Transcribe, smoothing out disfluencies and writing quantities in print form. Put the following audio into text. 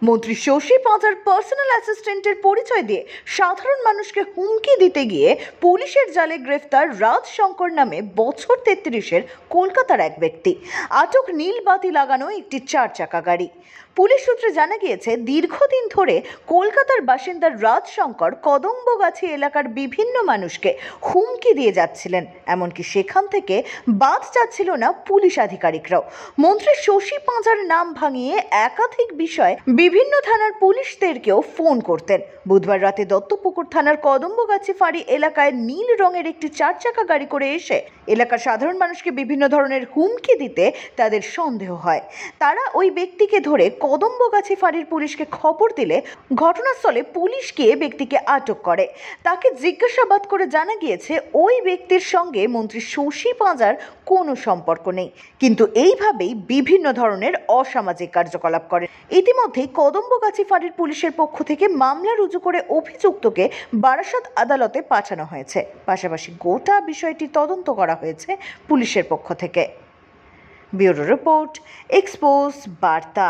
মন্ত্রী শশী পাঁজার পার্সোনাল অ্যাসিস্ট্যান্টের পরিচয় দিয়ে সাধারণ মানুষকে হুমকি দিতে গিয়ে পুলিশের জালে গ্রেফতার রাজ শঙ্কর নামে বছর 33-এর কলকাতার এক ব্যক্তি। আটক নীল বাতি লাগানো একটি 4 চাকা গাড়ি। পুলিশ সূত্রে জানা গিয়েছে, দীর্ঘদিন ধরে কলকাতার বাসিন্দা রাজ শঙ্কর কদম্বগাছি এলাকার বিভিন্ন মানুষকে হুমকি দিয়ে যাচ্ছিলেন, এমনকি সেখান থেকে বাদ যাচ্ছিল না পুলিশ আধিকারিকরাও। মন্ত্রী শশী পাঁজার নাম ভাঙিয়ে একাধিক বিষয় বিভিন্ন থানার পুলিশদেরকেও ফোন করতেন। বুধবার রাতে দত্তপুকুর থানার কদম্বগাছি ফাঁড়ি এলাকায় নীল রঙের একটি 4 চাকা গাড়ি করে এসে এলাকার সাধারণ মানুষকে বিভিন্ন ধরনের হুমকি দিতে তাদের সন্দেহ হয়। তারা ওই ব্যক্তিকে ধরে কদম্বগাছি ফাঁড়ির পুলিশকে খবর দিলে ঘটনাস্থলে পুলিশ গিয়ে ব্যক্তিকে আটক করে। তাকে জিজ্ঞাসাবাদ করে জানা গিয়েছে, ওই ব্যক্তির সঙ্গে মন্ত্রী শশী পাঁজার কোনো সম্পর্ক নেই, কিন্তু এইভাবেই বিভিন্ন ধরনের অসামাজিক কার্যকলাপ করেন। ইতিমধ্যেই কদম্বগাছি ফাঁড়ির পুলিশের পক্ষ থেকে মামলা রুজু করে অভিযুক্তকে বারাসত আদালতে পাঠানো হয়েছে। পাশাপাশি গোটা বিষয়টি তদন্ত করা হয়েছে পুলিশের পক্ষ থেকে। ব্যুরো রিপোর্ট, এক্সপোজ বার্তা।